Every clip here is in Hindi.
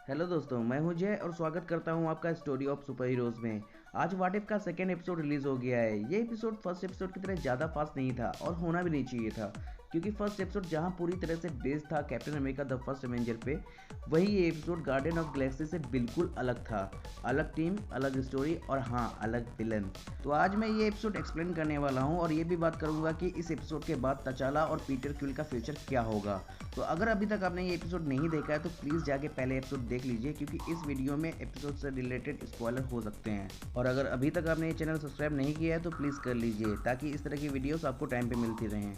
हेलो दोस्तों, मैं हूं जय और स्वागत करता हूं आपका स्टोरी ऑफ सुपर हीरोज में। आज व्हाट इफ का सेकेंड एपिसोड रिलीज हो गया है। ये एपिसोड फर्स्ट एपिसोड की तरह ज़्यादा फास्ट नहीं था और होना भी नहीं चाहिए था, क्योंकि फर्स्ट एपिसोड जहां पूरी तरह से बेस्ड था captain America the first Avenger पे, वही ये एपिसोड गार्डियन ऑफ गैलेक्सी से बिल्कुल अलग था। अलग टीम, अलग स्टोरी और हाँ, अलग विलन। तो आज मैं ये एपिसोड एक्सप्लेन करने वाला हूँ और ये भी बात करूंगा कि इस एपिसोड के बाद तचाला और पीटर क्विल का फ्यूचर क्या होगा। तो अगर अभी तक आपने ये एपिसोड नहीं देखा है तो प्लीज़ जाके पहले एपिसोड देख लीजिए, क्योंकि इस वीडियो में एपिसोड से रिलेटेड स्पॉइलर हो सकते हैं। और अगर अभी तक आपने ये चैनल सब्सक्राइब नहीं किया है तो प्लीज़ कर लीजिए, ताकि इस तरह की वीडियोस आपको टाइम पे मिलती रहें।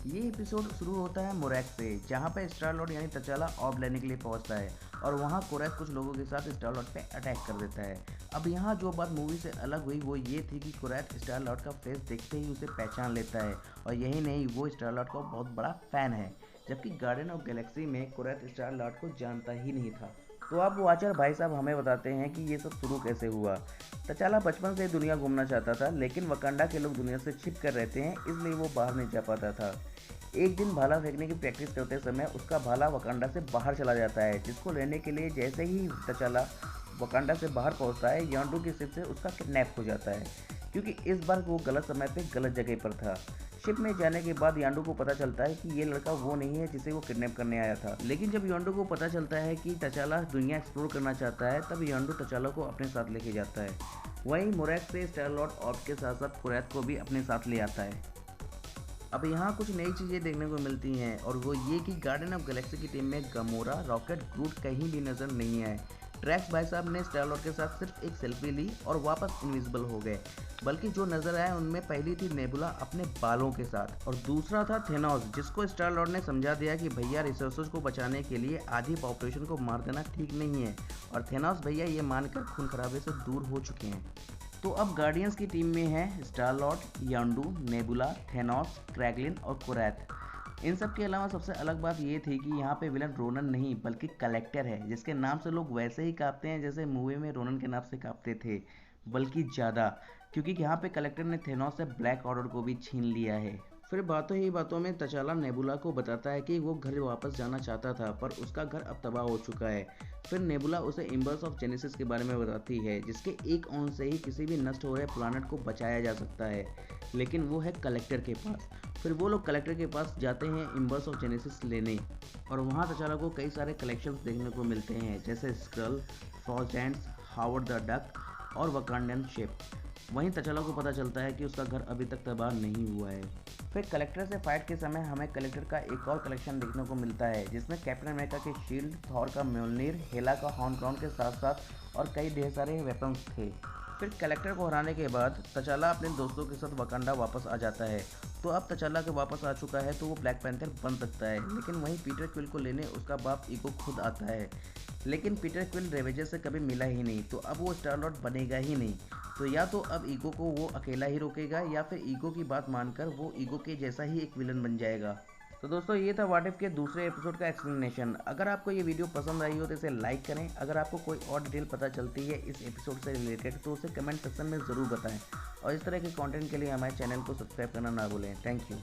ये एपिसोड शुरू होता है मोरैक से, जहाँ पे स्टार लॉर्ड यानी तचाला ऑर्ब लेने के लिए पहुँचता है और वहाँ कोरैक कुछ लोगों के साथ स्टार लॉर्ड पे अटैक कर देता है। अब यहाँ जो बात मूवी से अलग हुई वो ये थी कि कोरैक स्टार लॉर्ड का फेस देखते ही उसे पहचान लेता है, और यही नहीं, वो स्टार लॉर्ड का बहुत बड़ा फैन है। जबकि गार्डियन ऑफ गैलेक्सी में कोरैक स्टार लॉर्ड को जानता ही नहीं था। तो अब वॉचर भाई साहब हमें बताते हैं कि ये सब शुरू कैसे हुआ। तचाला बचपन से दुनिया घूमना चाहता था, लेकिन वकांडा के लोग दुनिया से छिप कर रहते हैं, इसलिए वो बाहर नहीं जा पाता था। एक दिन भाला फेंकने की प्रैक्टिस करते समय उसका भाला वकांडा से बाहर चला जाता है, जिसको लेने के लिए जैसे ही तचाला वकांडा से बाहर पहुंचता है, यान्डू की शिप से उसका किडनैप हो जाता है, क्योंकि इस बार वो गलत समय पे गलत जगह पर था। शिप में जाने के बाद यान्डू को पता चलता है कि ये लड़का वो नहीं है जिसे वो किडनैप करने आया था। लेकिन जब यान्डू को पता चलता है कि तचाला दुनिया एक्सप्लोर करना चाहता है, तब यान्डू तचाला को अपने साथ लेके जाता है। वहीं मोरैक से स्टार लॉर्ड ऑर्ब के साथ साथ कोरैक को भी अपने साथ ले आता है। अब यहाँ कुछ नई चीज़ें देखने को मिलती हैं, और वो ये कि गार्डियन ऑफ गैलेक्सी की टीम में गमोरा, रॉकेट, ग्रूट कहीं भी नज़र नहीं आए। ट्रैक्स भाई साहब ने स्टार लॉर्ड के साथ सिर्फ एक सेल्फी ली और वापस इनविजिबल हो गए। बल्कि जो नज़र आए उनमें पहली थी नेबुला अपने बालों के साथ, और दूसरा था थेनोस, जिसको स्टार लॉर्ड ने समझा दिया कि भैया रिसोर्सेज को बचाने के लिए आधी पॉपुलेशन को मार देना ठीक नहीं है, और थेनोस भैया ये मानकर खून खराबे से दूर हो चुके हैं। तो अब गार्डियंस की टीम में है स्टार लॉर्ड, यान्डू, नेबुला, थेनोस, क्रैगलिन और कोरैक। इन सब के अलावा सबसे अलग बात ये थी कि यहाँ पे विलन रोनन नहीं बल्कि कलेक्टर है, जिसके नाम से लोग वैसे ही कांपते हैं जैसे मूवी में रोनन के नाम से कांपते थे, बल्कि ज़्यादा, क्योंकि यहाँ पे कलेक्टर ने थेनोस से ब्लैक ऑर्डर को भी छीन लिया है। फिर बातों ही बातों में तचाला नेबुला को बताता है कि वो घर वापस जाना चाहता था, पर उसका घर अब तबाह हो चुका है। फिर नेबुला उसे इम्बर्स ऑफ जेनेसिस के बारे में बताती है, जिसके एक ऑन से ही किसी भी नष्ट हो रहे प्लानट को बचाया जा सकता है, लेकिन वो है कलेक्टर के पास। फिर वो लोग कलेक्टर के पास जाते हैं इम्बर्स ऑफ जेनेसिस लेने, और वहाँ तचाला को कई सारे कलेक्शंस देखने को मिलते हैं, जैसे Skrull, frost ends, Howard the Duck और वकांडियन शिप। वहीं तचाला को पता चलता है कि उसका घर अभी तक तबाह नहीं हुआ है। फिर कलेक्टर से फाइट के समय हमें कलेक्टर का एक और कलेक्शन देखने को मिलता है, जिसमें कैप्टन अमेरिका के शील्ड, थॉर का म्योलनीर, हेला का हॉर्न क्राउन के साथ साथ और कई ढेर सारे वेपन्स थे। फिर कलेक्टर को हराने के बाद तचाला अपने दोस्तों के साथ वकांडा वापस आ जाता है। तो अब तचाला के वापस आ चुका है तो वो ब्लैक पैंथर बन सकता है, लेकिन वहीं पीटर क्विल को लेने उसका बाप ईगो खुद आता है। लेकिन पीटर क्विल रेवेजर से कभी मिला ही नहीं, तो अब वो स्टार लॉर्ड बनेगा ही नहीं। तो या तो अब ईगो को वो अकेला ही रोकेगा, या फिर ईगो की बात मानकर वो ईगो के जैसा ही एक विलन बन जाएगा। तो दोस्तों, ये था व्हाट इफ के दूसरे एपिसोड का एक्सप्लेनेशन। अगर आपको ये वीडियो पसंद आई हो तो इसे लाइक करें। अगर आपको कोई और डिटेल पता चलती है इस एपिसोड से रिलेटेड तो उसे कमेंट सेक्शन में ज़रूर बताएं, और इस तरह के कंटेंट के लिए हमारे चैनल को सब्सक्राइब करना ना भूलें। Thank you.